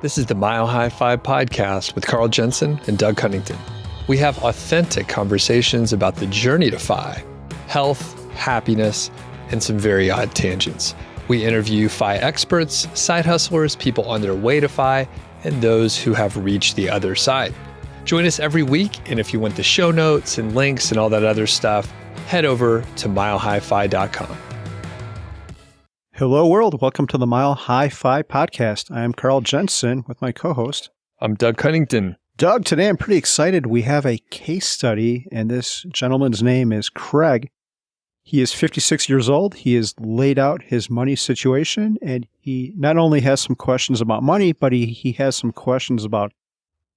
This is the Mile High Five podcast with Carl Jensen and Doug Cunnington. We have authentic conversations about the journey to FI, health, happiness, and some very odd tangents. We interview FI experts, side hustlers, people on their way to FI, and those who have reached the other side. Join us every week, and if you want the show notes and links and all that other stuff, head over to milehighfi.com. Hello, world. Welcome to the Mile High Fi podcast. I am Carl Jensen with my co-host. I'm Doug Cunnington. Doug, today I'm pretty excited. We have a case study, and this gentleman's name is Craig. He is 56 years old. He has laid out his money situation, and he not only has some questions about money, but he has some questions about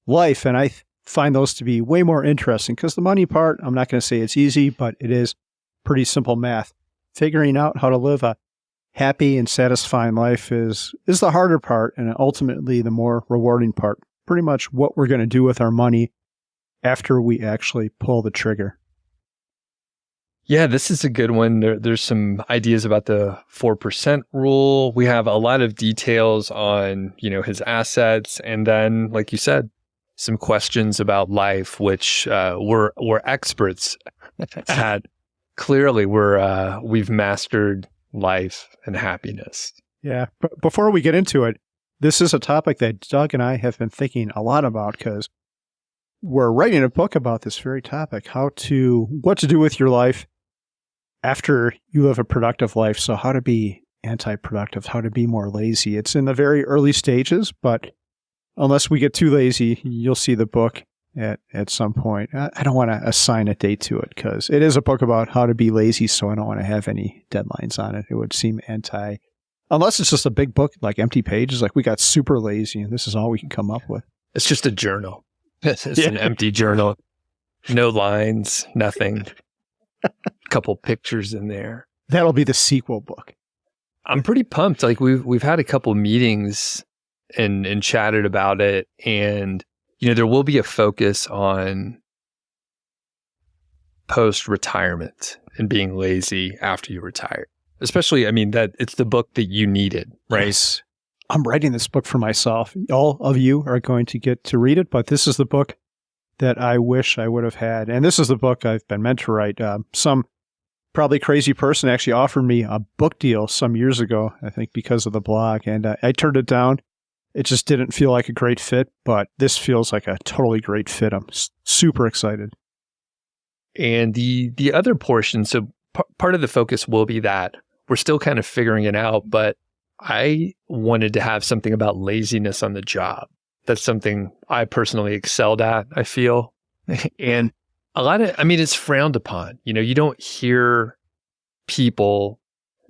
life, and I find those to be way more interesting because the money part, I'm not going to say it's easy, but it is pretty simple math. Figuring out how to live a happy and satisfying life is the harder part and ultimately the more rewarding part. Pretty much what we're going to do with our money after we actually pull the trigger. Yeah, this is a good one. There's some ideas about the 4% rule. We have a lot of details on, his assets. And then, like you said, some questions about life, which we're experts at. Clearly, we've mastered life and happiness. Yeah. But before we get into it, this is a topic that Doug and I have been thinking a lot about because we're writing a book about this very topic, what to do with your life after you live a productive life. So how to be anti-productive, how to be more lazy. It's in the very early stages, but unless we get too lazy, you'll see the book at some point. I don't want to assign a date to it because it is a book about how to be lazy, so I don't want to have any deadlines on it. It would seem unless it's just a big book, like empty pages, like we got super lazy and this is all we can come up with. It's just a journal. It's an empty journal. No lines, nothing. A couple pictures in there. That'll be the sequel book. I'm pretty pumped. Like we've had a couple meetings and chatted about it, and there will be a focus on post-retirement and being lazy after you retire. Especially, that it's the book that you needed, right? Yes. I'm writing this book for myself. All of you are going to get to read it, but this is the book that I wish I would have had. And this is the book I've been meant to write. Some probably crazy person actually offered me a book deal some years ago, I think because of the blog, and I turned it down. It just didn't feel like a great fit, but this feels like a totally great fit. I'm super excited. And the other portion, so part of the focus will be that we're still kind of figuring it out, but I wanted to have something about laziness on the job. That's something I personally excelled at, I feel. And a lot of, it's frowned upon. You don't hear people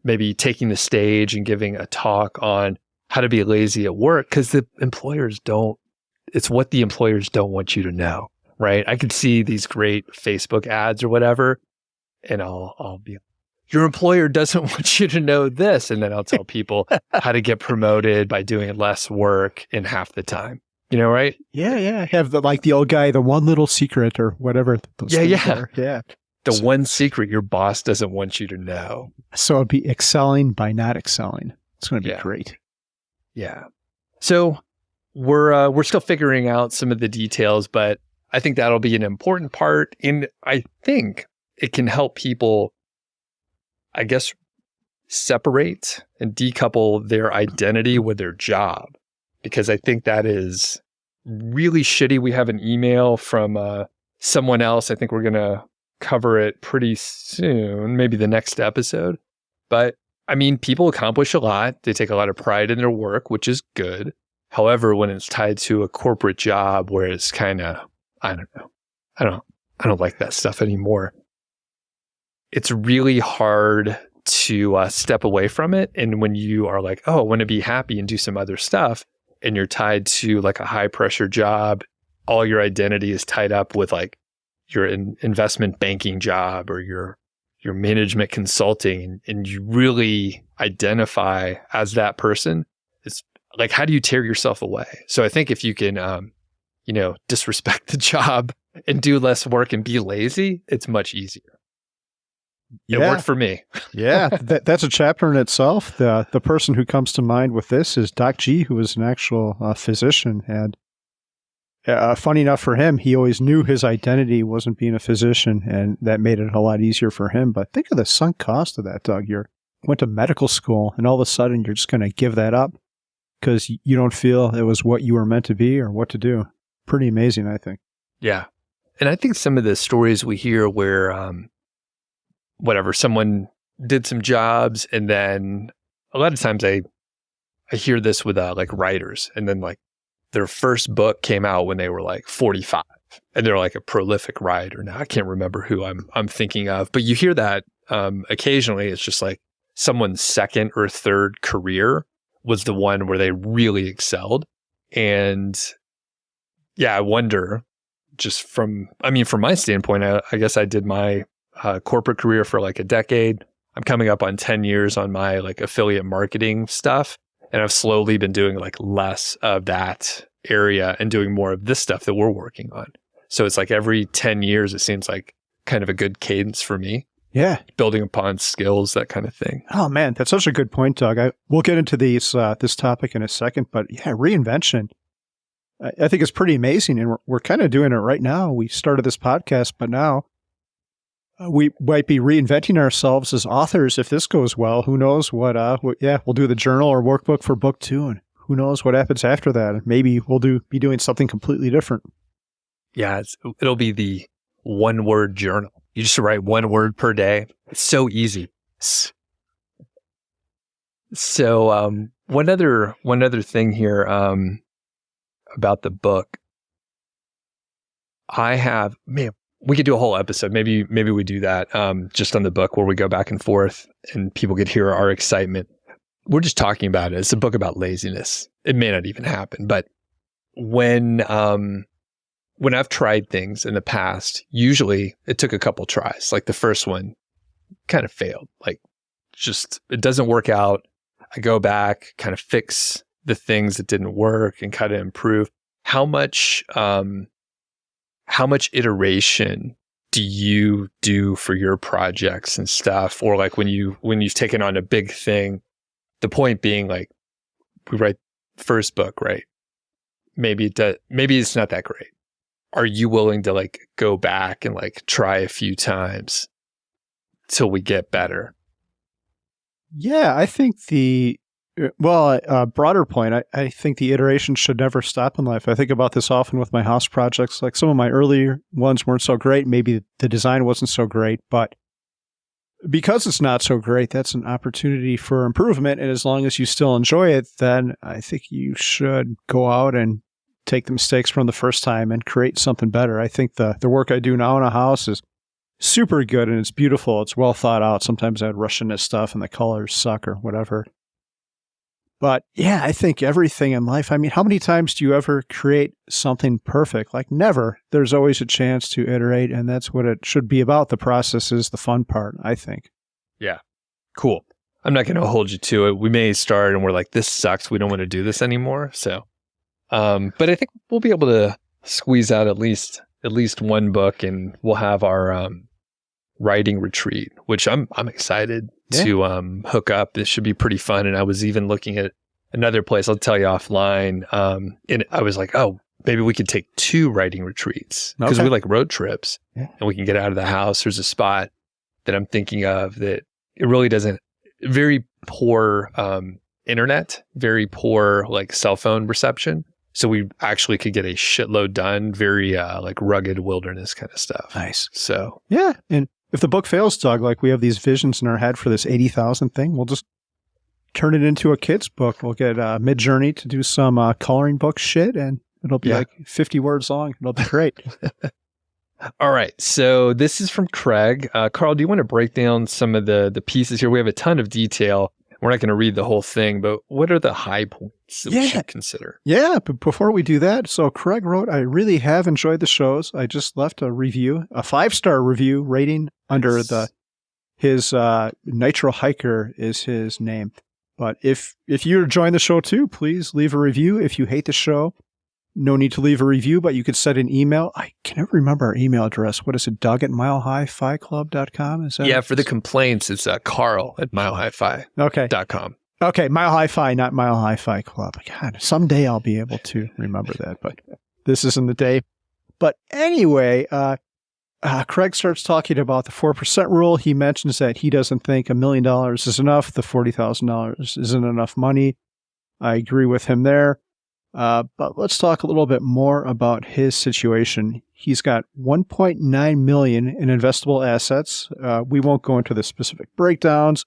maybe taking the stage and giving a talk on how to be lazy at work because the employers don't, it's what the employers don't want you to know, right? I could see these great Facebook ads or whatever, and I'll be, your employer doesn't want you to know this. And then I'll tell people how to get promoted by doing less work in half the time, right? Yeah. Have the old guy, the one little secret or whatever. Yeah. The one secret your boss doesn't want you to know. So it'd be excelling by not excelling. It's going to be great. Yeah. So we're still figuring out some of the details, but I think that'll be an important part. And I think it can help people, I guess, separate and decouple their identity with their job, because I think that is really shitty. We have an email from someone else. I think we're going to cover it pretty soon, maybe the next episode. But people accomplish a lot. They take a lot of pride in their work, which is good. However, when it's tied to a corporate job where it's kind of, I don't know. I don't like that stuff anymore. It's really hard to step away from it. And when you are like, oh, I want to be happy and do some other stuff, and you're tied to like a high pressure job, all your identity is tied up with like your investment banking job or your management consulting, and you really identify as that person. It's like, how do you tear yourself away? So I think if you can, disrespect the job and do less work and be lazy, it's much easier. It worked for me. Yeah, that's a chapter in itself. The person who comes to mind with this is Doc G, who is an actual physician. And funny enough for him, he always knew his identity wasn't being a physician, and that made it a lot easier for him. But think of the sunk cost of that, Doug. You went to medical school, and all of a sudden you're just going to give that up because you don't feel it was what you were meant to be or what to do. Pretty amazing, I think. Yeah. And I think some of the stories we hear where, someone did some jobs, and then a lot of times I hear this with like writers, and then like their first book came out when they were like 45, and they're like a prolific writer. Now I can't remember who I'm thinking of, but you hear that occasionally. It's just like someone's second or third career was the one where they really excelled. And yeah, I wonder, just from my standpoint, I guess I did my corporate career for like a decade. I'm coming up on 10 years on my like affiliate marketing stuff. And I've slowly been doing like less of that area and doing more of this stuff that we're working on. So it's like every 10 years, it seems like kind of a good cadence for me. Yeah. Building upon skills, that kind of thing. Oh man, that's such a good point, Doug. We'll get into this topic in a second, but yeah, reinvention. I think it's pretty amazing, and we're kind of doing it right now. We started this podcast, but now we might be reinventing ourselves as authors if this goes well. Who knows what? We'll do the journal or workbook for book 2, and who knows what happens after that. Maybe we'll be doing something completely different. Yeah, it'll be the one-word journal. You just write one word per day. It's so easy. So one other thing here about the book. We could do a whole episode. Maybe we do that just on the book, where we go back and forth and people could hear our excitement. We're just talking about it. It's a book about laziness. It may not even happen, but when I've tried things in the past, usually it took a couple tries. Like the first one kind of failed. Like just, it doesn't work out. I go back, kind of fix the things that didn't work and kind of improve. How much iteration do you do for your projects and stuff? Or like when you've taken on a big thing, the point being like, we write first book, right? Maybe it's not that great. Are you willing to like go back and like try a few times till we get better? Yeah, I think broader point, I think the iteration should never stop in life. I think about this often with my house projects. Like some of my earlier ones weren't so great. Maybe the design wasn't so great, but because it's not so great, that's an opportunity for improvement. And as long as you still enjoy it, then I think you should go out and take the mistakes from the first time and create something better. I think the work I do now in a house is super good and it's beautiful. It's well thought out. Sometimes I'd rush into stuff and the colors suck or whatever. But yeah, I think everything in life, I mean, how many times do you ever create something perfect? Like never. There's always a chance to iterate, and that's what it should be about. The process is the fun part, I think. Yeah. Cool. I'm not going to hold you to it. We may start and we're like, this sucks. We don't want to do this anymore. So, but I think we'll be able to squeeze out at least one book, and we'll have our writing retreat, which I'm excited to hook up. This should be pretty fun. And I was even looking at another place, I'll tell you offline. And I was like, oh, maybe we could take 2 writing retreats because we like road trips and we can get out of the house. There's a spot that I'm thinking of that it really doesn't, very poor internet, very poor like cell phone reception. So we actually could get a shitload done, very like rugged wilderness kind of stuff. Nice. So yeah. And if the book fails, Doug, like we have these visions in our head for this 80,000 thing, we'll just turn it into a kid's book. We'll get Mid-Journey to do some coloring book shit, and it'll be like 50 words long. It'll be great. All right. So this is from Craig. Carl, do you want to break down some of the pieces here? We have a ton of detail. We're not going to read the whole thing, but what are the high points that we should consider? Yeah, but before we do that, so Craig wrote, I really have enjoyed the shows. I just left a review, a 5-star review rating under his Nitro Hiker is his name. But if you join the show too, please leave a review. If you hate the show, no need to leave a review, but you could send an email. I can never remember our email address. What is it? Doug@milehighficlub.com? Is that? Yeah, for the complaints, it's Carl@milehighfi.com. Okay, Mile High Fi, not Mile High Fi Club. God, someday I'll be able to remember that, but this isn't the day. But anyway, Craig starts talking about the 4% rule. He mentions that he doesn't think $1 million is enough. The $40,000 isn't enough money. I agree with him there. But let's talk a little bit more about his situation. He's got $1.9 million in investable assets. We won't go into the specific breakdowns.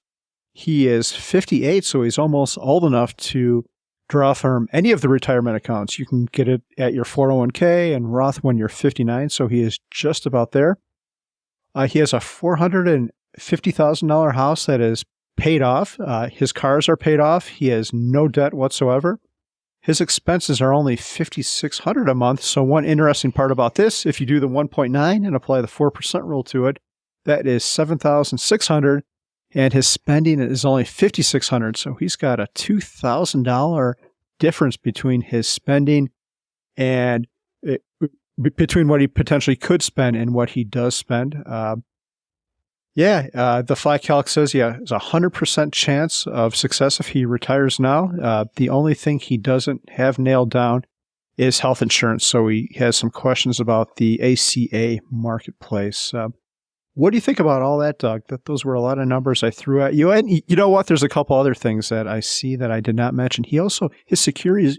He is 58, so he's almost old enough to draw from any of the retirement accounts. You can get it at your 401k and Roth when you're 59, so he is just about there. He has a $450,000 house that is paid off. His cars are paid off. He has no debt whatsoever. His expenses are only $5,600 a month. So one interesting part about this, if you do the 1.9 and apply the 4% rule to it, that is $7,600, and his spending is only $5,600. So he's got a $2,000 difference between his spending and between what he potentially could spend and what he does spend. The FI Calc says there's a 100% chance of success if he retires now. The only thing he doesn't have nailed down is health insurance. So he has some questions about the ACA marketplace. What do you think about all that, Doug? Those were a lot of numbers I threw at you. And you know what? There's a couple other things that I see that I did not mention. His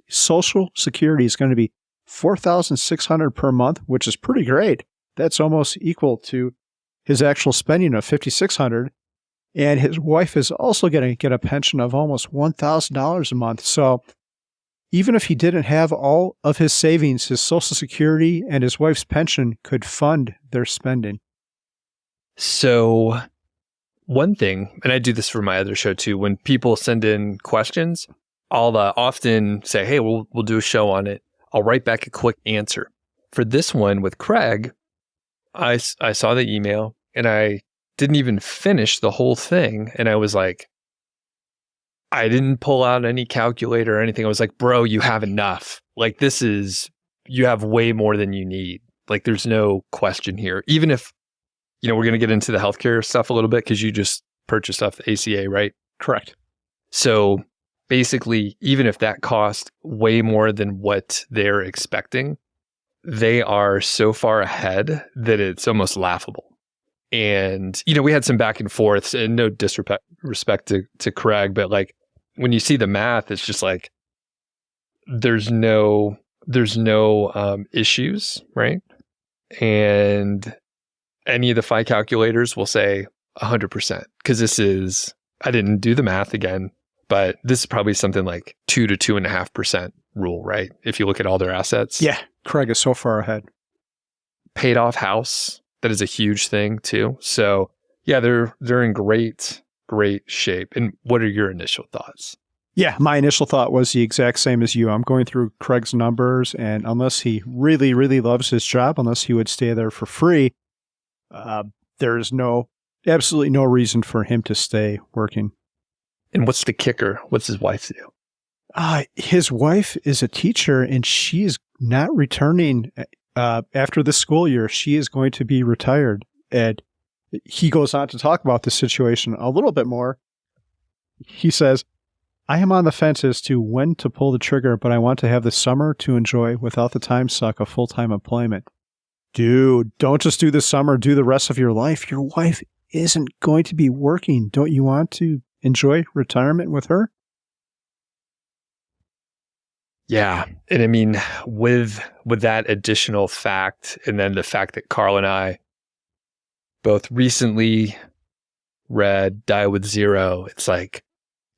Social Security is going to be $4,600 per month, which is pretty great. That's almost equal to his actual spending of $5,600. And his wife is also going to get a pension of almost $1,000 a month. So even if he didn't have all of his savings, his Social Security and his wife's pension could fund their spending. So one thing, and I do this for my other show too, when people send in questions, I'll often say, hey, we'll do a show on it. I'll write back a quick answer. For this one with Craig, I saw the email and I didn't even finish the whole thing. And I was like, I didn't pull out any calculator or anything. I was like, bro, you have enough. Like you have way more than you need. Like there's no question here. Even if, we're going to get into the healthcare stuff a little bit because you just purchased off the ACA, right? Correct. So basically, even if that cost way more than what they're expecting, they are so far ahead that it's almost laughable. And, we had some back and forths, and no disrespect to Craig, but like when you see the math, it's just like there's no issues, right? And any of the FI calculators will say 100% because I didn't do the math again, but this is probably something like 2 to 2.5% rule, right? If you look at all their assets. Yeah, Craig is so far ahead. Paid off house, that is a huge thing too. So yeah, they're in great shape. And what are your initial thoughts? Yeah, my initial thought was the exact same as you. I'm going through Craig's numbers, and unless he really, really loves his job, unless he would stay there for free, there is absolutely no reason for him to stay working. And what's the kicker? What's his wife do? His wife is a teacher, and she is not returning after this school year. She is going to be retired. And he goes on to talk about the situation a little bit more. He says, I am on the fence as to when to pull the trigger, but I want to have the summer to enjoy without the time suck of full-time employment. Dude, don't just do the summer, do the rest of your life. Your wife isn't going to be working. Don't you want to enjoy retirement with her? Yeah. And I mean, with that additional fact, and then the fact that Carl and I both recently read Die with Zero, it's like,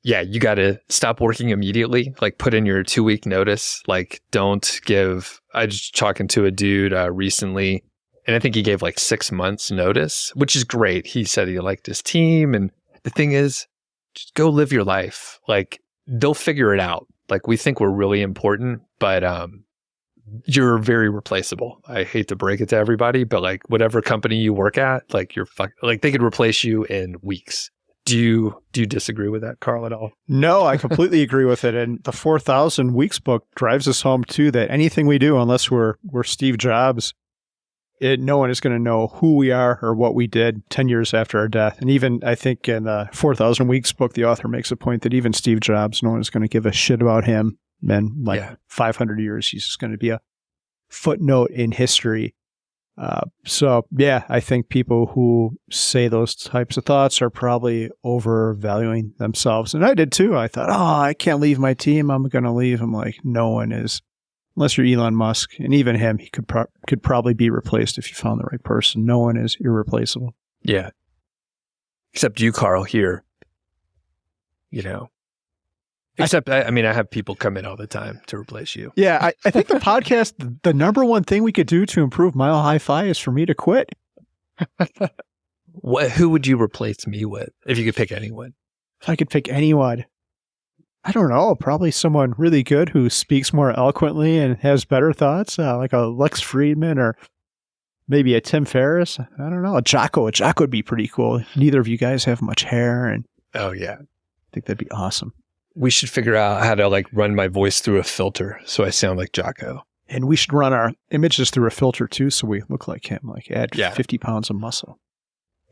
yeah, you got to stop working immediately. Like put in your 2-week notice. Like don't give, I was talking to a dude recently, and I think he gave like 6 months notice, which is great. He said he liked his team. And the thing is, just go live your life. Like they'll figure it out. Like we think we're really important, but you're very replaceable. I hate to break it to everybody, but like whatever company you work at, like like they could replace you in weeks. Do you disagree with that, Carl, at all? No, I completely agree with it. And the 4,000 Weeks book drives us home too, that anything we do, unless we're Steve Jobs, no one is going to know who we are or what we did 10 years after our death. And even, I think in the 4,000 Weeks book, the author makes a point that even Steve Jobs, no one is going to give a shit about him. And 500 years, he's just going to be a footnote in history. So, yeah, I think people who say those types of thoughts are probably overvaluing themselves. And I did too. I thought, I can't leave my team. I'm going to leave. I'm like, no one is. Unless you're Elon Musk, and even him, he could probably be replaced if you found the right person. No one is irreplaceable. Yeah. Except you, Carl, here. Except, I have people come in all the time to replace you. Yeah, I think the podcast, the number one thing we could do to improve Mile High Fi is for me to quit. Who would you replace me with if you could pick anyone? If I could pick anyone, I don't know, probably someone really good who speaks more eloquently and has better thoughts, like a Lex Friedman or maybe a Tim Ferriss. I don't know, a Jocko. A Jocko would be pretty cool. Neither of you guys have much hair. And oh, yeah. I think that'd be awesome. We should figure out how to run my voice through a filter so I sound like Jocko. And we should run our images through a filter too so we look like him, add 50 pounds of muscle.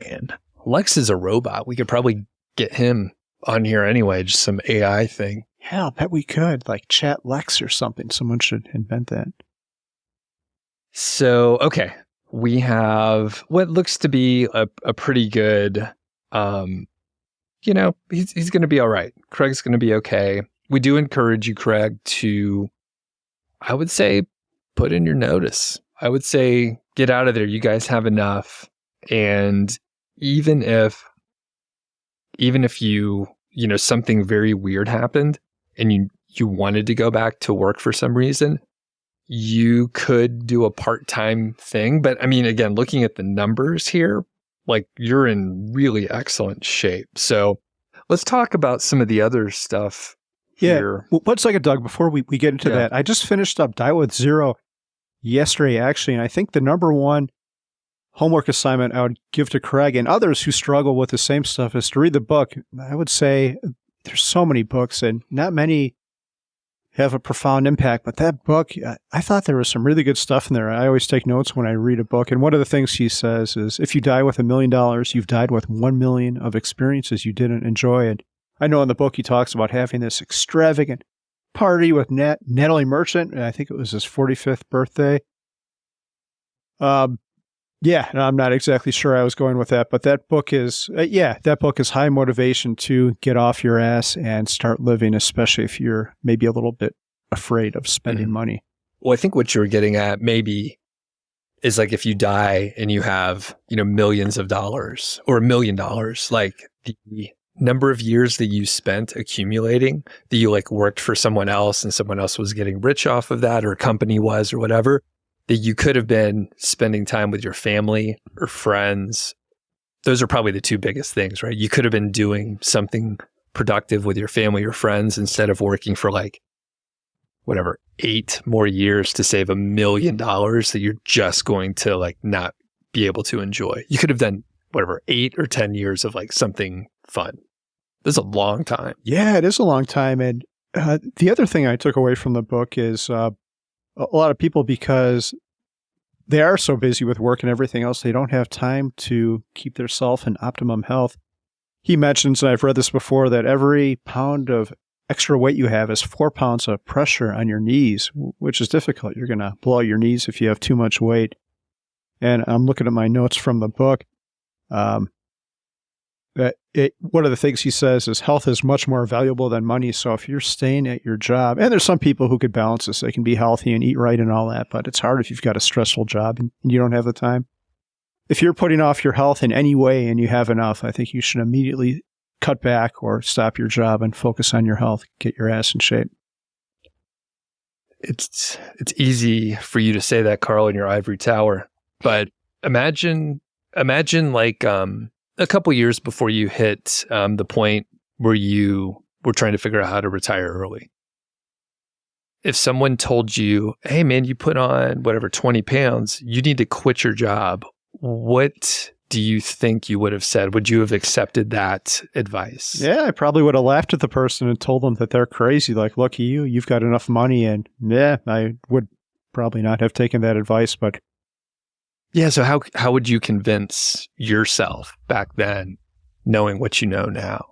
And Lex is a robot. We could probably get him on here anyway, just some AI thing. Yeah, I bet we could, Chat Lex or something. Someone should invent that. So, okay. We have what looks to be a pretty good, he's going to be all right. Craig's going to be okay. We do encourage you, Craig, to, I would say, put in your notice. I would say, get out of there. You guys have enough. And even if you something very weird happened and you wanted to go back to work for some reason, you could do a part-time thing. But again, looking at the numbers here, you're in really excellent shape. So let's talk about some of the other stuff here. Well, 1 second, Doug, before we get into that, I just finished up Diet with Zero yesterday, actually. And I think the number one homework assignment I would give to Craig and others who struggle with the same stuff is to read the book. I would say there's so many books and not many have a profound impact, but that book, I thought there was some really good stuff in there. I always take notes when I read a book. And one of the things he says is, if you die with $1 million, you've died with 1 million of experiences you didn't enjoy. And I know in the book he talks about having this extravagant party with Natalie Merchant. And I think it was his 45th birthday. Yeah, and I'm not exactly sure I was going with that, but that book is, high motivation to get off your ass and start living, especially if you're maybe a little bit afraid of spending money. Well, I think what you were getting at maybe is if you die and you have, millions of dollars or $1 million, the number of years that you spent accumulating, that you worked for someone else and someone else was getting rich off of that, or a company was, or whatever, that you could have been spending time with your family or friends. Those are probably the two biggest things, right? You could have been doing something productive with your family or friends instead of working for 8 more years to save $1 million that you're just going to not be able to enjoy. You could have done 8 or 10 years of something fun. That's a long time. Yeah, it is a long time. And the other thing I took away from the book is a lot of people, because they are so busy with work and everything else, they don't have time to keep their self in optimum health. He mentions, and I've read this before, that every pound of extra weight you have is 4 pounds of pressure on your knees, which is difficult. You're going to blow out your knees if you have too much weight. And I'm looking at my notes from the book. One of the things he says is health is much more valuable than money. So if you're staying at your job, and there's some people who could balance this, they can be healthy and eat right and all that, but it's hard if you've got a stressful job and you don't have the time. If you're putting off your health in any way and you have enough, I think you should immediately cut back or stop your job and focus on your health, get your ass in shape. It's easy for you to say that, Carl, in your ivory tower, but imagine a couple years before you hit the point where you were trying to figure out how to retire early. If someone told you, hey man, you put on 20 pounds, you need to quit your job, what do you think you would have said? Would you have accepted that advice? Yeah, I probably would have laughed at the person and told them that they're crazy. Like, look at you, you've got enough money. And yeah, I would probably not have taken that advice. But yeah, so how would you convince yourself back then, knowing what you know now?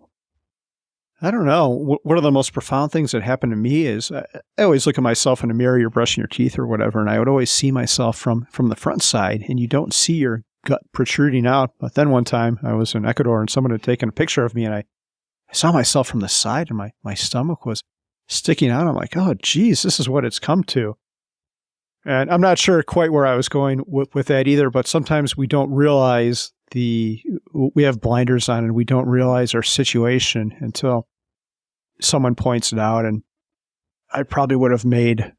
I don't know. One of the most profound things that happened to me is I always look at myself in the mirror, you're brushing your teeth or whatever, and I would always see myself from the front side, and you don't see your gut protruding out. But then one time I was in Ecuador and someone had taken a picture of me, and I saw myself from the side, and my stomach was sticking out. I'm like, oh, geez, this is what it's come to. And I'm not sure quite where I was going with that either, but sometimes we don't realize we have blinders on and we don't realize our situation until someone points it out. And I probably would have made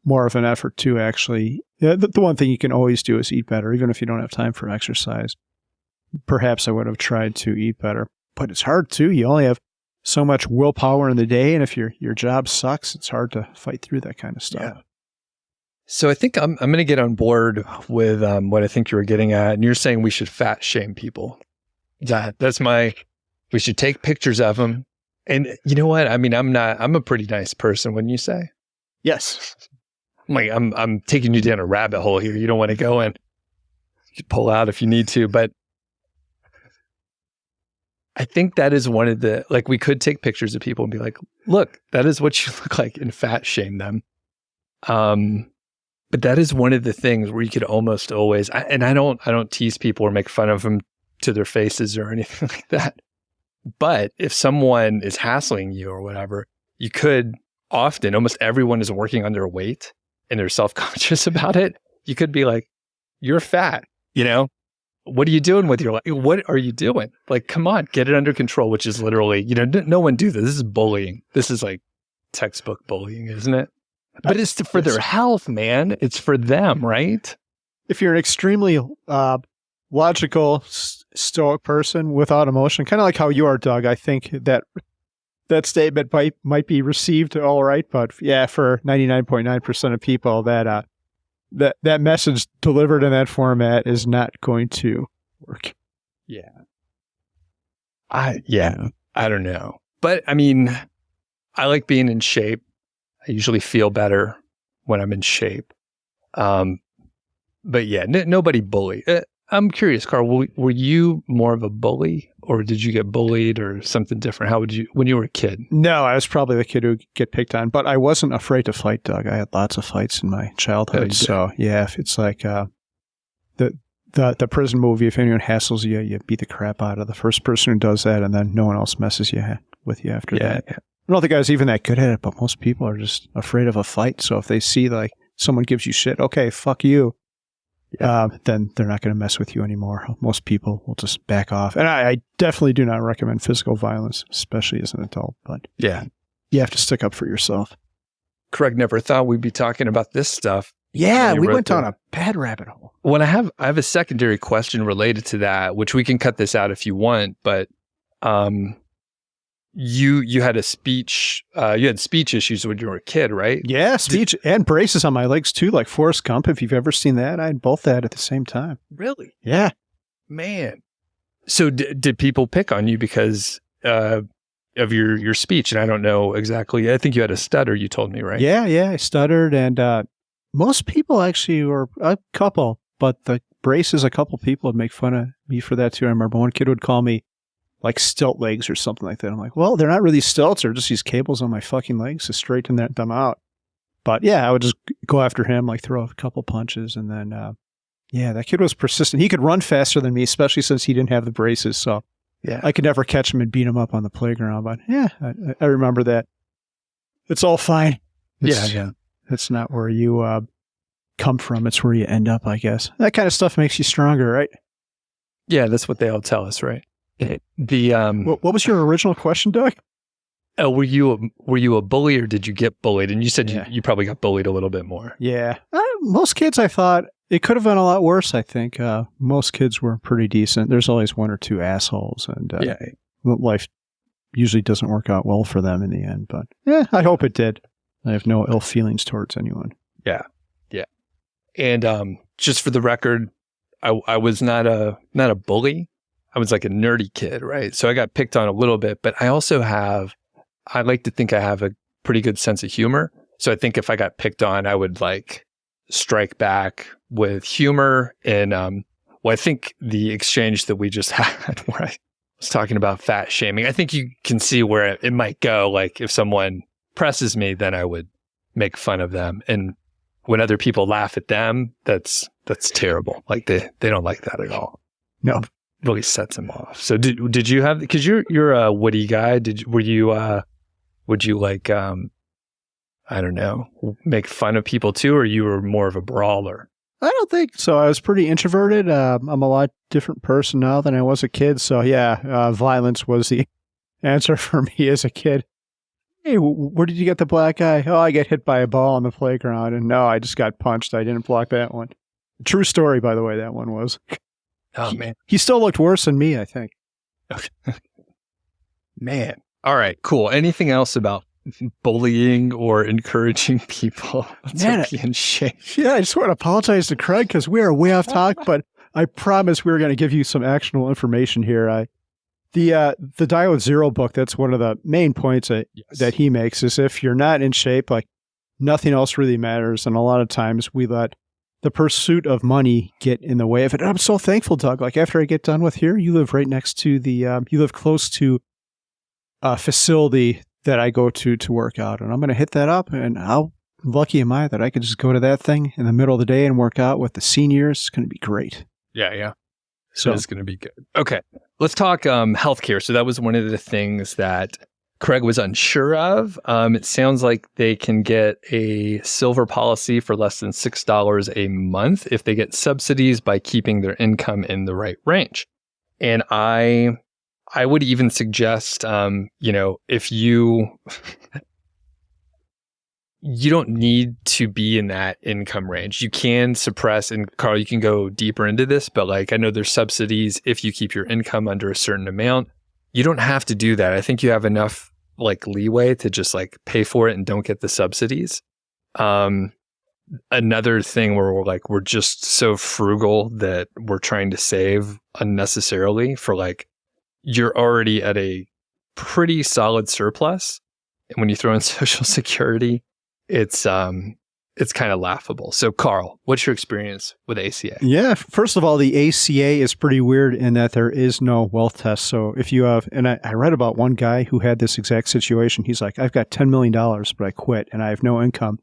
more of an effort to actually, the one thing you can always do is eat better, even if you don't have time for exercise. Perhaps I would have tried to eat better, but it's hard too. You only have so much willpower in the day. And if your job sucks, it's hard to fight through that kind of stuff. Yeah. So I think I'm going to get on board with what I think you were getting at, and you're saying we should fat shame people. We should take pictures of them, and you know what? I mean, I'm a pretty nice person, wouldn't you say? Yes. I'm taking you down a rabbit hole here. You don't want to go in. You can pull out if you need to, but I think that is one of the, we could take pictures of people and be like, look, that is what you look like, and fat shame them. But that is one of the things where you could almost always, and I don't tease people or make fun of them to their faces or anything like that. But if someone is hassling you or whatever, you could often, almost everyone is working on their weight and they're self-conscious about it. You could be like, you're fat, what are you doing with your life? What are you doing? Like, come on, get it under control, which is literally, no one do this. This is bullying. This is like textbook bullying, isn't it? But it's for their health, man. It's for them, right? If you're an extremely logical, stoic person without emotion, kind of like how you are, Doug, I think that statement might be received all right. But yeah, for 99.9% of people, that message delivered in that format is not going to work. Yeah. I don't know. But I mean, I like being in shape. I usually feel better when I'm in shape. But yeah, nobody bully. I'm curious, Carl, were you more of a bully, or did you get bullied or something different? How would you, when you were a kid? No, I was probably the kid who would get picked on, but I wasn't afraid to fight, Doug. I had lots of fights in my childhood. So yeah, if it's like the prison movie, if anyone hassles you, you beat the crap out of the first person who does that, and then no one else messes with you after that. Yeah. I don't think I was even that good at it, but most people are just afraid of a fight. So if they see someone gives you shit, okay, fuck you, then they're not going to mess with you anymore. Most people will just back off. And I definitely do not recommend physical violence, especially as an adult. But yeah, you have to stick up for yourself. Craig never thought we'd be talking about this stuff. Yeah, we went down a bad rabbit hole. When I have a secondary question related to that, which we can cut this out if you want, but you had you had speech issues when you were a kid, right? Yeah, speech and braces on my legs too, like Forrest Gump. If you've ever seen that, I had both that at the same time. Really? Yeah. Man. So did people pick on you because of your speech? And I don't know exactly. I think you had a stutter, you told me, right? Yeah, I stuttered, and most people actually were a couple, but the braces, a couple people would make fun of me for that too. I remember one kid would call me like stilt legs or something like that. I'm like, well, they're not really stilts. They're just these cables on my fucking legs to straighten them out. But yeah, I would just go after him, like throw a couple punches. And then, that kid was persistent. He could run faster than me, especially since he didn't have the braces. So yeah, I could never catch him and beat him up on the playground. But yeah, I remember that. It's all fine. It's not where you come from. It's where you end up, I guess. That kind of stuff makes you stronger, right? Yeah, that's what they all tell us, right? What was your original question, Doug? Were you a bully, or did you get bullied? And you said you probably got bullied a little bit more. Yeah. Most kids, I thought it could have been a lot worse. I think most kids were pretty decent. There's always one or two assholes, and life usually doesn't work out well for them in the end. But yeah, I hope it did. I have no ill feelings towards anyone. Yeah. And just for the record, I was not a bully. I was like a nerdy kid, right? So I got picked on a little bit, but I like to think I have a pretty good sense of humor. So I think if I got picked on, I would like strike back with humor. And I think the exchange that we just had where I was talking about fat shaming, I think you can see where it might go. Like if someone presses me, then I would make fun of them. And when other people laugh at them, that's terrible. Like they don't like that at all. No. It really sets them off. So did you have, because you're a witty guy, would you like I don't know, make fun of people too, or you were more of a brawler? I don't think so. I was pretty introverted. I'm a lot different person now than I was a kid. So yeah, violence was the answer for me as a kid. Hey, where did you get the black eye? Oh, I get hit by a ball on the playground. And no, I just got punched. I didn't block that one. True story, by the way, that one was. Oh, man. He still looked worse than me, I think. Man. All right, cool. Anything else about bullying or encouraging people to be in shape? Yeah, I just want to apologize to Craig because we are way off topic, but I promise we're going to give you some actionable information here. The Die with Zero book, that's one of the main points that he makes is if you're not in shape, like nothing else really matters. And a lot of times we let the pursuit of money get in the way of it. And I'm so thankful, Doug. Like after I get done with here, you live right next to you live close to a facility that I go to work out. And I'm going to hit that up. And how lucky am I that I could just go to that thing in the middle of the day and work out with the seniors? It's going to be great. Yeah. So it's going to be good. Okay. Let's talk healthcare. So that was one of the things that Craig was unsure of. It sounds like they can get a silver policy for less than $6 a month if they get subsidies by keeping their income in the right range. And I would even suggest, if you don't need to be in that income range. You can suppress, and Carl, you can go deeper into this, but like I know there's subsidies if you keep your income under a certain amount. You don't have to do that. I think you have enough like leeway to just like pay for it and don't get the subsidies. Another thing where we're just so frugal that we're trying to save unnecessarily for like, you're already at a pretty solid surplus. And when you throw in Social Security, it's kind of laughable. So Carl, what's your experience with ACA? Yeah, first of all, the ACA is pretty weird in that there is no wealth test. So if you have, and I read about one guy who had this exact situation. He's like, I've got $10 million, but I quit and I have no income.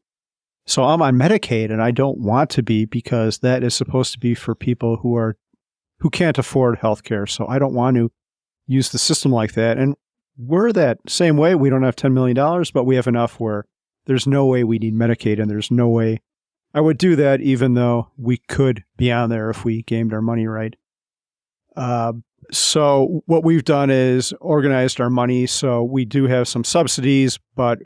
So I'm on Medicaid and I don't want to be because that is supposed to be for people who can't afford healthcare. So I don't want to use the system like that. And we're that same way. We don't have $10 million, but we have enough where there's no way we need Medicaid, and there's no way I would do that, even though we could be on there if we gamed our money right. So what we've done is organized our money. So we do have some subsidies, but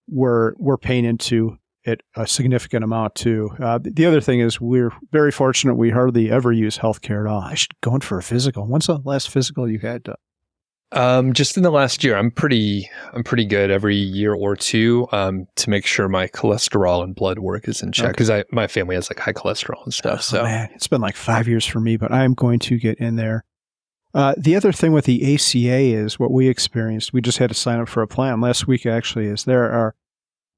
we're paying into it a significant amount too. The other thing is we're very fortunate. We hardly ever use healthcare at all. I should go in for a physical. When's the last physical you had? Just in the last year, I'm pretty good every year or two to make sure my cholesterol and blood work is in check because my family has like high cholesterol and stuff. So man, it's been like 5 years for me, but I'm going to get in there. The other thing with the ACA is what we experienced. We just had to sign up for a plan last week. Actually, is there are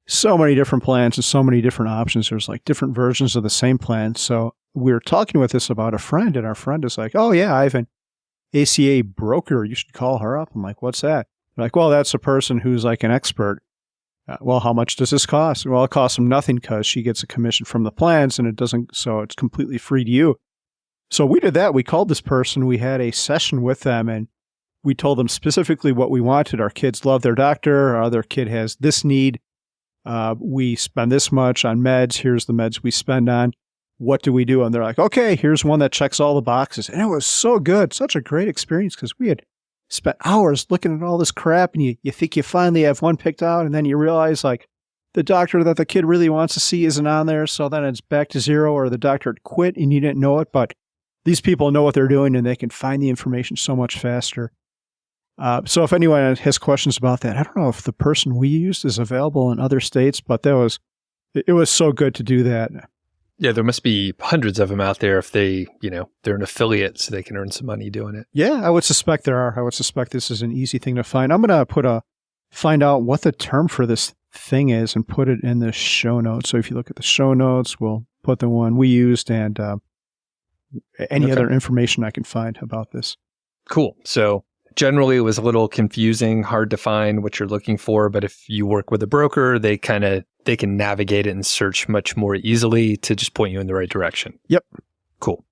so many different plans and so many different options. There's like different versions of the same plan. So we were talking with this about a friend, and our friend is like, "Oh yeah, I have an ACA broker. You should call her up." I'm like, "What's that?" They're like, "Well, that's a person who's like an expert." Well, how much does this cost? Well, it costs them nothing because she gets a commission from the plans, and so it's completely free to you. So we did that. We called this person. We had a session with them, and we told them specifically what we wanted. Our kids love their doctor. Our other kid has this need. We spend this much on meds. Here's the meds we spend on. What do we do? And they're like, okay, here's one that checks all the boxes. And it was so good. Such a great experience because we had spent hours looking at all this crap, and you think you finally have one picked out, and then you realize like the doctor that the kid really wants to see isn't on there. So then it's back to zero, or the doctor had quit and you didn't know it. But these people know what they're doing and they can find the information so much faster. So if anyone has questions about that, I don't know if the person we used is available in other states, but it was so good to do that. Yeah, there must be hundreds of them out there if they, they're an affiliate so they can earn some money doing it. Yeah, I would suspect there are. I would suspect this is an easy thing to find. I'm going to find out what the term for this thing is and put it in the show notes. So if you look at the show notes, we'll put the one we used and any other information I can find about this. Cool. So generally it was a little confusing, hard to find what you're looking for, but if you work with a broker, they can navigate it and search much more easily to just point you in the right direction. Yep. Cool.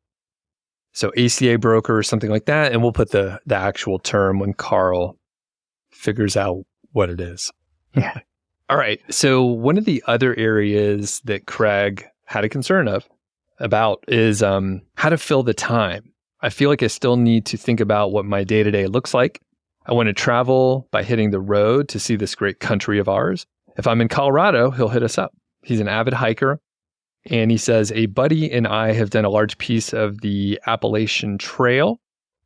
So ACA broker or something like that, and we'll put the actual term when Carl figures out what it is. Yeah. All right. So one of the other areas that Craig had a concern about is how to fill the time. I feel like I still need to think about what my day-to-day looks like. I want to travel by hitting the road to see this great country of ours. If I'm in Colorado, he'll hit us up. He's an avid hiker. And he says, a buddy and I have done a large piece of the Appalachian Trail,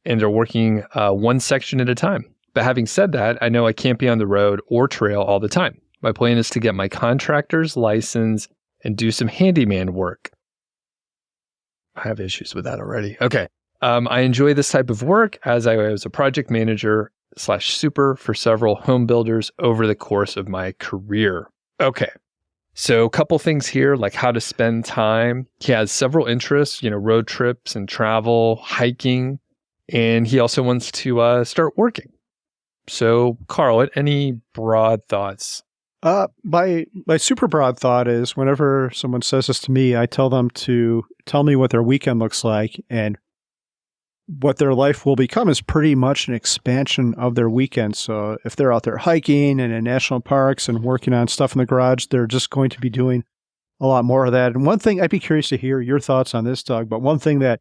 and they're working one section at a time. But having said that, I know I can't be on the road or trail all the time. My plan is to get my contractor's license and do some handyman work. I have issues with that already. Okay. I enjoy this type of work as I was a project manager / super for several home builders over the course of my career. Okay. So a couple things here, like how to spend time. He has several interests, road trips and travel, hiking, and he also wants to start working. So Carl, any broad thoughts? My super broad thought is whenever someone says this to me, I tell them to tell me what their weekend looks like, and what their life will become is pretty much an expansion of their weekend. So if they're out there hiking and in national parks and working on stuff in the garage, they're just going to be doing a lot more of that. And one thing, I'd be curious to hear your thoughts on this, Doug, but one thing that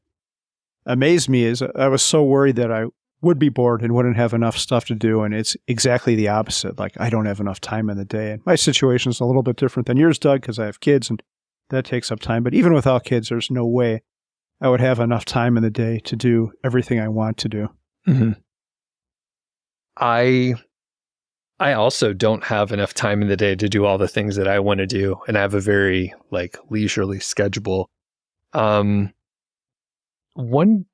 amazed me is I was so worried that I would be bored and wouldn't have enough stuff to do. And it's exactly the opposite. Like, I don't have enough time in the day. And my situation is a little bit different than yours, Doug, because I have kids and that takes up time. But even without kids, there's no way I would have enough time in the day to do everything I want to do. Mm-hmm. I also don't have enough time in the day to do all the things that I want to do. And I have a very leisurely schedule. I'm going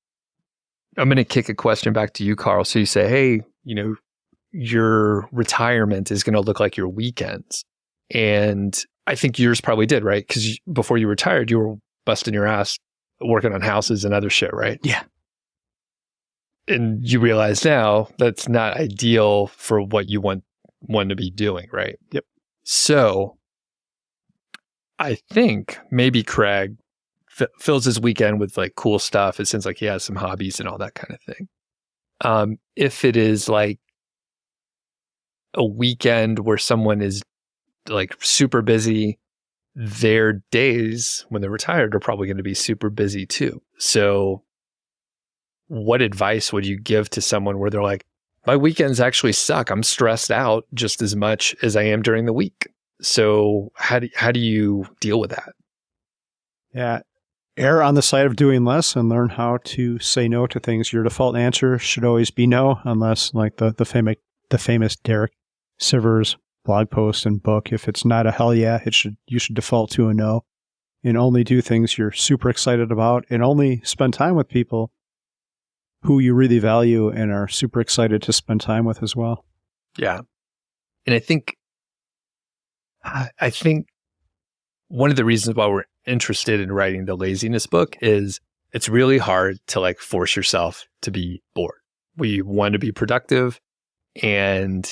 to kick a question back to you, Carl. So you say, hey, your retirement is going to look like your weekends. And I think yours probably did, right? Because before you retired, you were busting your ass working on houses and other shit, right? Yeah. And you realize now that's not ideal for what you want to be doing, right? Yep. So I think maybe Craig fills his weekend with cool stuff. It seems like he has some hobbies and all that kind of thing. If it is like a weekend where someone is super busy, their days when they're retired are probably going to be super busy too. So what advice would you give to someone where they're like, my weekends actually suck. I'm stressed out just as much as I am during the week. So how do you deal with that? Yeah. Err on the side of doing less and learn how to say no to things. Your default answer should always be no, unless the famous Derek Sivers blog post and book. If it's not a hell yeah, you should default to a no, and only do things you're super excited about, and only spend time with people who you really value and are super excited to spend time with as well. Yeah. And I think one of the reasons why we're interested in writing the laziness book is it's really hard to force yourself to be bored. We want to be productive, and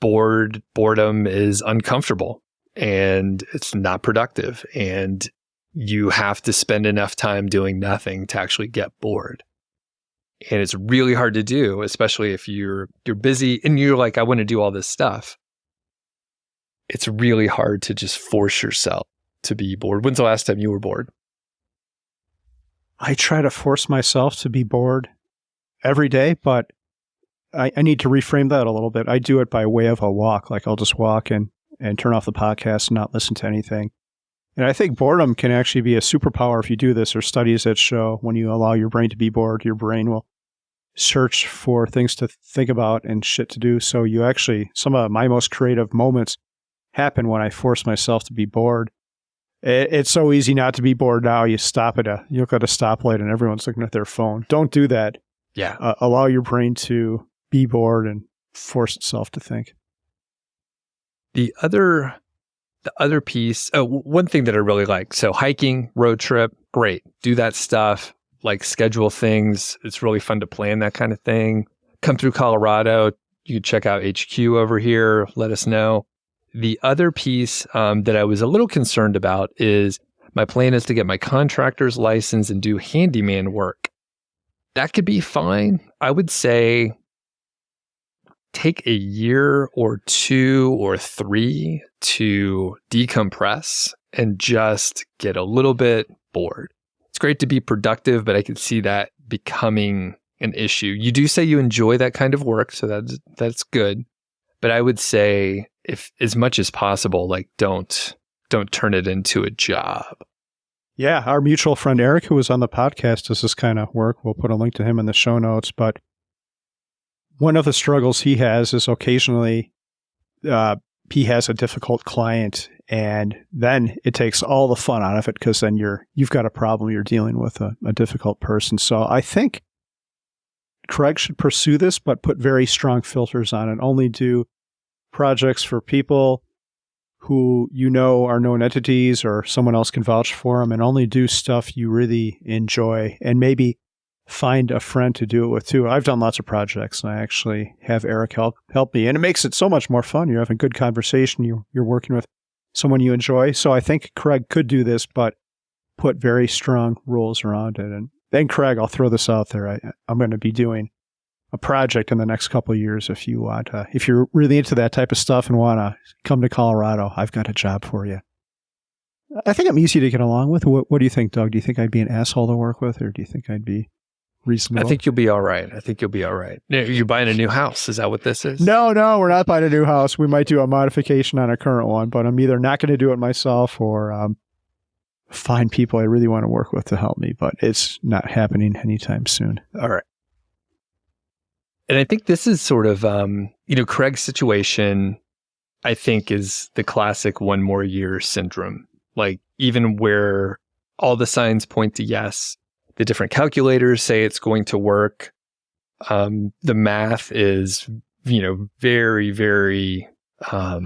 boredom is uncomfortable and it's not productive, and you have to spend enough time doing nothing to actually get bored. And it's really hard to do, especially if you're busy and you're like, I want to do all this stuff. It's really hard to just force yourself to be bored. When's the last time you were bored? I try to force myself to be bored every day, but I need to reframe that a little bit. I do it by way of a walk. I'll just walk and turn off the podcast and not listen to anything. And I think boredom can actually be a superpower if you do this. There's studies that show when you allow your brain to be bored, your brain will search for things to think about and shit to do. So some of my most creative moments happen when I force myself to be bored. It's so easy not to be bored now. You look at a stoplight and everyone's looking at their phone. Don't do that. Yeah. Allow your brain to be bored and force itself to think. The other piece, one thing that I really like. So hiking, road trip, great. Do that stuff, like schedule things. It's really fun to plan that kind of thing. Come through Colorado. You can check out HQ over here. Let us know. The other piece that I was a little concerned about is my plan is to get my contractor's license and do handyman work. That could be fine. I would say take a year or 2 or 3 to decompress and just get a little bit bored. It's great to be productive, but I could see that becoming an issue. You do say you enjoy that kind of work, so that's good. But I would say, if as much as possible, like don't turn it into a job. Yeah, our mutual friend Arik, who was on the podcast, does this kind of work. We'll put a link to him in the show notes. But one of the struggles he has is occasionally he has a difficult client, and then it takes all the fun out of it because then you've got a problem. You're dealing with a difficult person. So I think Craig should pursue this, but put very strong filters on it. Only do projects for people who are known entities or someone else can vouch for them, and only do stuff you really enjoy, and maybe find a friend to do it with too. I've done lots of projects, and I actually have Arik help me, and it makes it so much more fun. You're having good conversation. You're working with someone you enjoy. So I think Craig could do this, but put very strong rules around it. And then, Craig, I'll throw this out there. I'm going to be doing a project in the next couple of years. If you want, if you're really into that type of stuff and want to come to Colorado, I've got a job for you. I think I'm easy to get along with. What do you think, Doug? Do you think I'd be an asshole to work with, or do you think I'd be reasonable? I think you'll be all right. You're buying a new house. Is that what this is? No, we're not buying a new house. We might do a modification on a current one, but I'm either not going to do it myself or find people I really want to work with to help me. But it's not happening anytime soon. All right. And I think this is sort of, Craig's situation, I think, is the classic 1 more year syndrome. Like, even where all the signs point to yes, the different calculators say it's going to work. The math is, very, very, I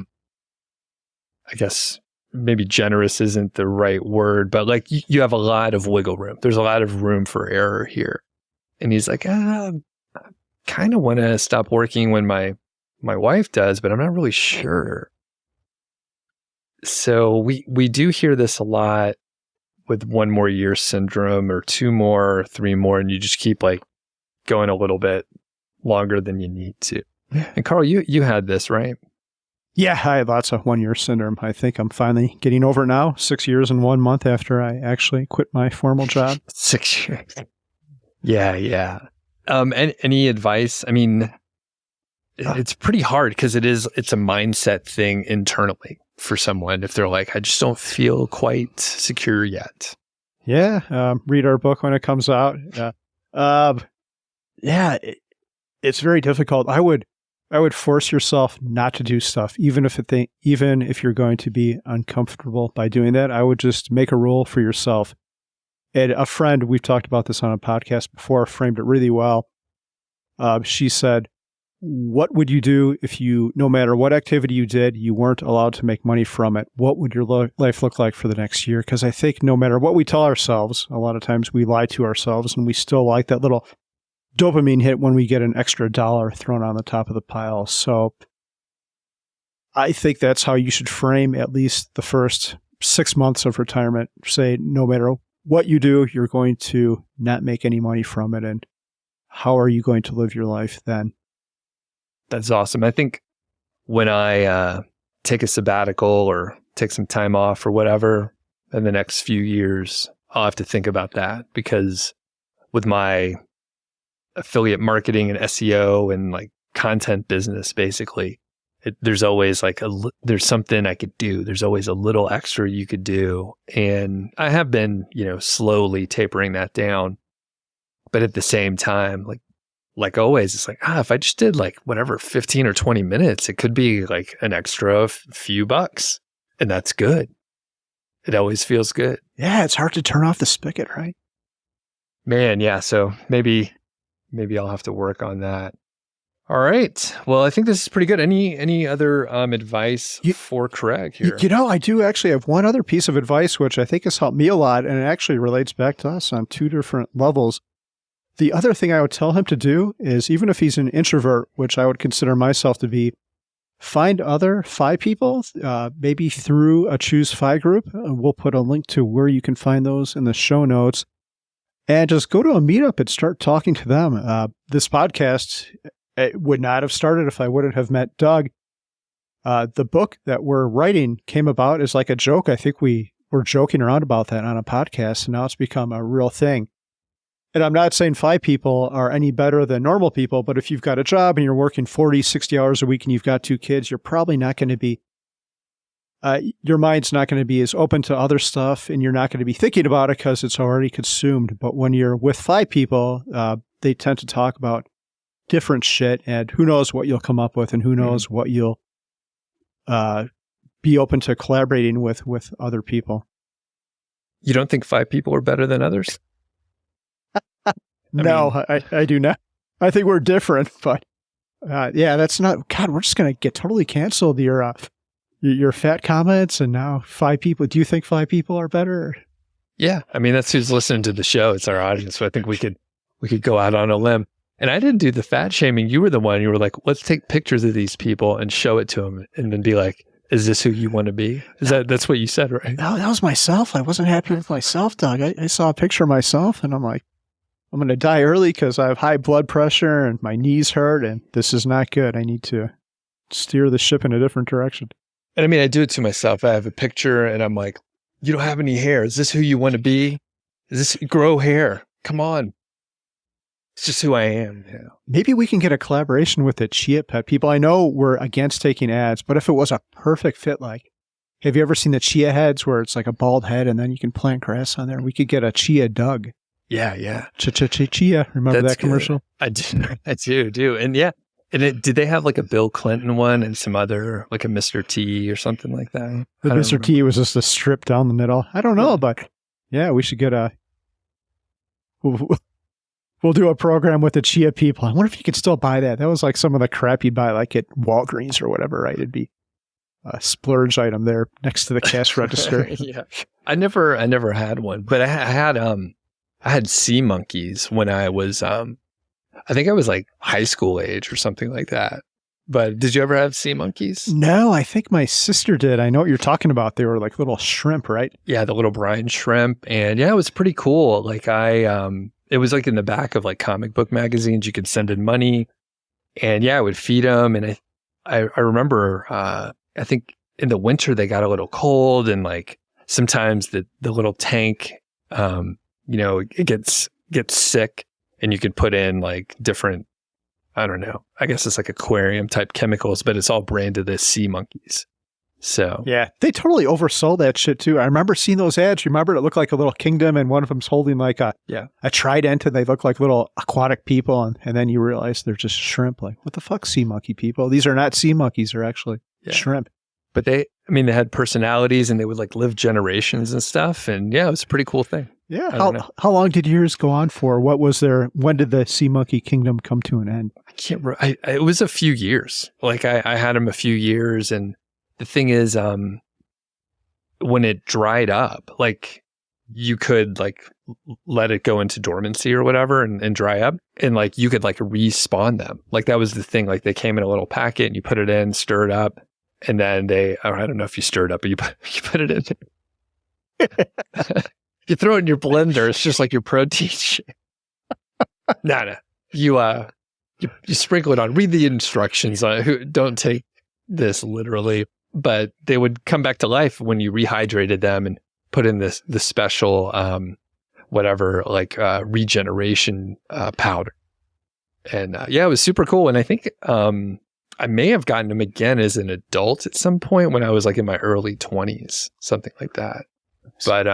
guess maybe generous isn't the right word, but like you have a lot of wiggle room. There's a lot of room for error here. And he's like, kind of want to stop working when my wife does, but I'm not really sure. So we do hear this a lot with 1 more year syndrome, or 2 more, or 3 more, and you just keep like going a little bit longer than you need to. And Carl, you had this, right? Yeah, I had lots of 1 year syndrome. I think I'm finally getting over it now. 6 years and 1 month after I actually quit my formal job. 6 years. Yeah. Any advice? I mean, it's pretty hard because it's a mindset thing internally for someone. If they're like, I just don't feel quite secure yet. Yeah. Read our book when it comes out. It's very difficult. I would force yourself not to do stuff, even if you're going to be uncomfortable by doing that. I would just make a rule for yourself. And a friend, we've talked about this on a podcast before, framed it really well. She said, what would you do if no matter what activity you did, you weren't allowed to make money from it? What would your life look like for the next year? Because I think no matter what we tell ourselves, a lot of times we lie to ourselves, and we still like that little dopamine hit when we get an extra dollar thrown on the top of the pile. So I think that's how you should frame at least the first 6 months of retirement. Say, no matter what you do, you're going to not make any money from it. And how are you going to live your life then? That's awesome. I think when I take a sabbatical or take some time off or whatever in the next few years, I'll have to think about that, because with my affiliate marketing and SEO and like content business, basically, there's always like there's something I could do. There's always a little extra you could do. And I have been, slowly tapering that down. But at the same time, like always, it's like, if I just did like whatever, 15 or 20 minutes, it could be like an extra few bucks, and that's good. it always feels good. Yeah, it's hard to turn off the spigot, right? Man, yeah. So maybe I'll have to work on that. All right. Well, I think this is pretty good. Any other advice for Craig here? I do actually have one other piece of advice, which I think has helped me a lot, and it actually relates back to us on two different levels. The other thing I would tell him to do is, even if he's an introvert, which I would consider myself to be, find other FI people, maybe through a Choose FI group. We'll put a link to where you can find those in the show notes. And just go to a meetup and start talking to them. This podcast would not have started if I wouldn't have met Doug. The book that we're writing came about as like a joke. I think we were joking around about that on a podcast, and now it's become a real thing. And I'm not saying FI people are any better than normal people, but if you've got a job and you're working 40, 60 hours a week and you've got 2 kids, you're probably not going to be, your mind's not going to be as open to other stuff, and you're not going to be thinking about it because it's already consumed. But when you're with FI people, they tend to talk about different shit, and who knows what you'll come up with, and who knows what you'll be open to collaborating with other people. You don't think FI people are better than others? I do not. I think we're different, but yeah, that's not. God, we're just going to get totally canceled. Your fat comments, and now FI people. Do you think FI people are better? Yeah, I mean that's who's listening to the show. It's our audience, so I think we could go out on a limb. And I didn't do the fat shaming. You were the one. You were like, let's take pictures of these people and show it to them, and then be like, is this who you want to be? That's what you said, right? No, that was myself. I wasn't happy with myself, Doug. I saw a picture of myself, and I'm like, I'm going to die early because I have high blood pressure and my knees hurt, and this is not good. I need to steer the ship in a different direction. And I mean, I do it to myself. I have a picture and I'm like, you don't have any hair. Is this who you want to be? Is this grow hair? Come on. It's just who I am. Yeah. Maybe we can get a collaboration with the Chia Pet people. I know we're against taking ads, but if it was a perfect fit, like, have you ever seen the Chia heads where it's like a bald head and then you can plant grass on there? We could get a Chia Doug. Yeah. Chia. Remember that commercial? I do. And yeah. And did they have like a Bill Clinton one and some other, like a Mr. T or something like that? The Mr. T was just a strip down the middle. I don't know, but yeah, we should get we'll do a program with the Chia people. I wonder if you could still buy that. That was like some of the crap you buy like at Walgreens or whatever, right? It'd be a splurge item there next to the cash register. Yeah. I never had one, but I had sea monkeys when I was, I think I was like high school age or something like that. But did you ever have sea monkeys? No, I think my sister did. I know what you're talking about. They were like little shrimp, right? Yeah, the little brine shrimp. And yeah, it was pretty cool. Like it was like in the back of like comic book magazines. You could send in money. And yeah, I would feed them. And I remember, I think in the winter they got a little cold, and like sometimes the little tank, it gets sick. And you could put in like different, I don't know, I guess it's like aquarium type chemicals, but it's all branded as sea monkeys. So yeah, they totally oversold that shit too. I remember seeing those ads. Remember, it looked like a little kingdom, and one of them's holding like a trident, and they look like little aquatic people, and then you realize they're just shrimp. Like, what the fuck, sea monkey people? These are not sea monkeys; they're actually shrimp. But they had personalities, and they would like live generations and stuff. And yeah, it was a pretty cool thing. Yeah. How long did yours go on for? What was there? When did the sea monkey kingdom come to an end? I can't remember. It was a few years. Like I had them a few years, and the thing is, when it dried up, like you could like let it go into dormancy or whatever and dry up, and like you could like respawn them. Like that was the thing. Like they came in a little packet, and you put it in, stir it up, and then I don't know if you stir it up, but you put it in. You throw it in your blender. It's just like your protein shake. No. You sprinkle it on. Read the instructions. Don't take this literally. But they would come back to life when you rehydrated them and put in this special regeneration powder. And it was super cool. And I think I may have gotten them again as an adult at some point when I was like in my early 20s, something like that. But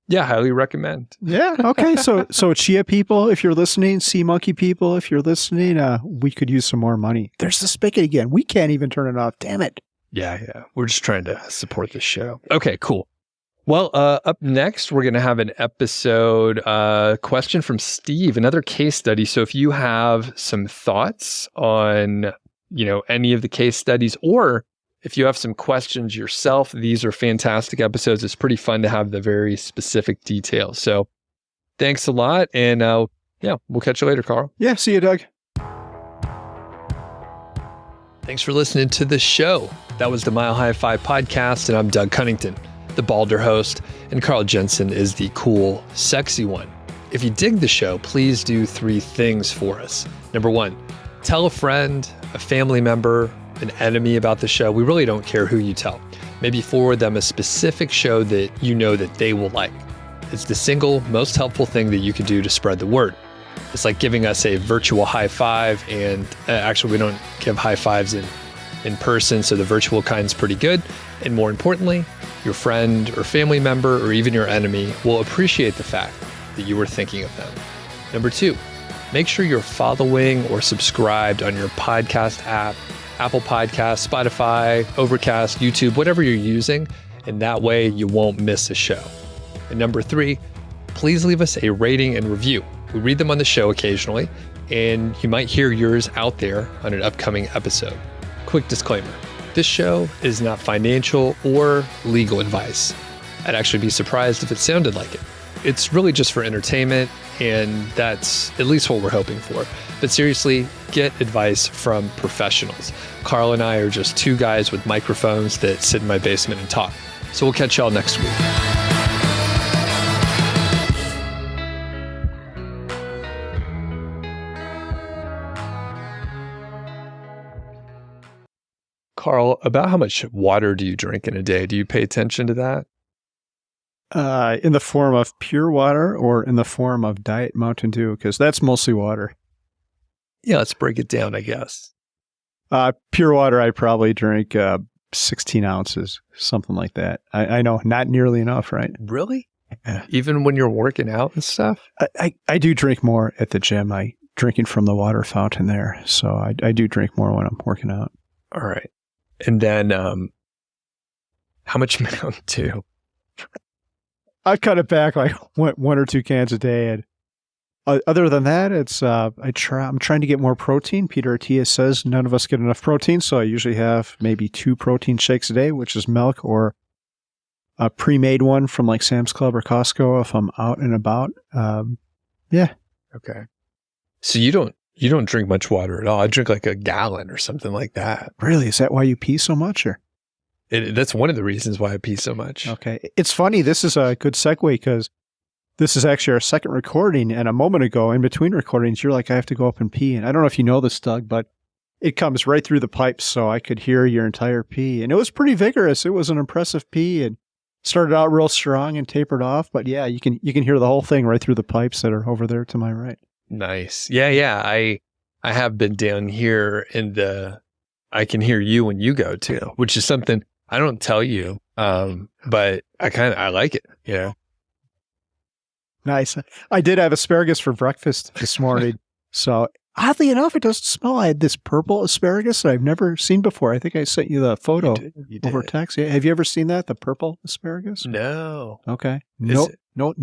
yeah, highly recommend. Yeah. Okay. So Chia people, if you're listening, sea monkey people, if you're listening, we could use some more money. There's the spigot again. We can't even turn it off. Damn it. Yeah. We're just trying to support the show. Okay, cool. Well, up next, we're going to have an episode question from Steve, another case study. So if you have some thoughts on, any of the case studies, or if you have some questions yourself, these are fantastic episodes. It's pretty fun to have the very specific details. So thanks a lot. And we'll catch you later, Carl. Yeah, see you, Doug. Thanks for listening to the show. That was the Mile High 5 podcast, and I'm Doug Cunnington, the Balder host, and Carl Jensen is the cool, sexy one. If you dig the show, please do 3 things for us. Number 1, tell a friend, a family member, an enemy about the show. We really don't care who you tell. Maybe forward them a specific show that you know that they will like. It's the single most helpful thing that you can do to spread the word. It's like giving us a virtual high five, and actually we don't give high fives in person, so the virtual kind's pretty good. And more importantly, your friend or family member or even your enemy will appreciate the fact that you were thinking of them. Number 2, make sure you're following or subscribed on your podcast app, Apple Podcasts, Spotify, Overcast, YouTube, whatever you're using, and that way you won't miss a show. And number 3, please leave us a rating and review. We read them on the show occasionally, and you might hear yours out there on an upcoming episode. Quick disclaimer, this show is not financial or legal advice. I'd actually be surprised if it sounded like it. It's really just for entertainment, and that's at least what we're hoping for. But seriously, get advice from professionals. Carl and I are just 2 guys with microphones that sit in my basement and talk. So we'll catch y'all next week. Carl, about how much water do you drink in a day? Do you pay attention to that? In the form of pure water or in the form of Diet Mountain Dew? Because that's mostly water. Yeah, let's break it down, I guess. Pure water, I probably drink 16 ounces, something like that. I know, not nearly enough, right? Really? Yeah. Even when you're working out and stuff? I do drink more at the gym. I drinking from the water fountain there. So I do drink more when I'm working out. All right. And then how much Mountain Dew? I cut it back like 1 or 2 cans a day. And other than that, it's I'm trying to get more protein. Peter Attia says none of us get enough protein, so I usually have maybe 2 protein shakes a day, which is milk or a pre-made one from like Sam's Club or Costco if I'm out and about. Yeah. Okay. So you don't drink much water at all. I drink like a gallon or something like that. Really? Is that why you pee so much? Or that's one of the reasons why I pee so much. Okay. It's funny. This is a good segue because this is actually our second recording. And a moment ago, in between recordings, you're like, I have to go up and pee. And I don't know if you know this, Doug, but it comes right through the pipes. So I could hear your entire pee. And it was pretty vigorous. It was an impressive pee and started out real strong and tapered off. But yeah, you can hear the whole thing right through the pipes that are over there to my right. Nice. Yeah. I have been down here I can hear you when you go too, which is something I don't tell you. But I like it, you know. Nice. I did have asparagus for breakfast this morning. So oddly enough, it doesn't smell. I had this purple asparagus that I've never seen before. I think I sent you the photo over text. Have you ever seen that? The purple asparagus? No. Okay. No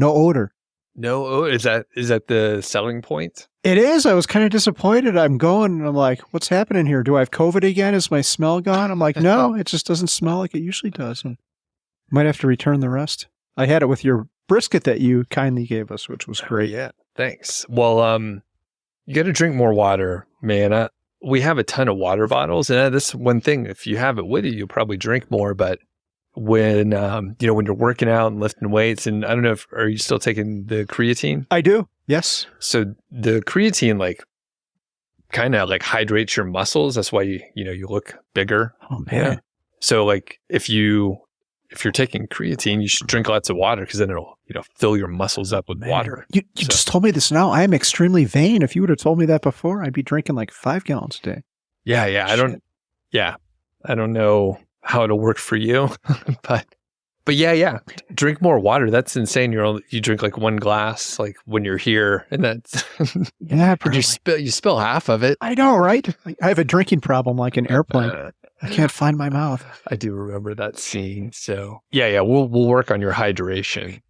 odor. No odor. Is that the selling point? It is. I was kind of disappointed. I'm going and I'm like, what's happening here? Do I have COVID again? Is my smell gone? I'm like, no, it just doesn't smell like it usually does. And might have to return the rest. I had it with your brisket that you kindly gave us, which was great. Yeah. Thanks. Well, you got to drink more water, man. We have a ton of water bottles, and that's one thing. If you have it with you, you'll probably drink more. But when when you're working out and lifting weights, and I don't know are you still taking the creatine? I do. Yes. So the creatine kind of hydrates your muscles. That's why you look bigger. Oh man. Yeah. So if you're taking creatine, you should drink lots of water because then it'll fill your muscles up with water. You just told me this now. I am extremely vain. If you would have told me that before, I'd be drinking 5 gallons a day. Yeah. I don't know how it'll work for you, but yeah. Drink more water. That's insane. You drink 1 glass when you're here, and that's yeah. you spill half of it. I know, right? I have a drinking problem like an airplane. I can't find my mouth. I do remember that scene. So yeah, we'll work on your hydration.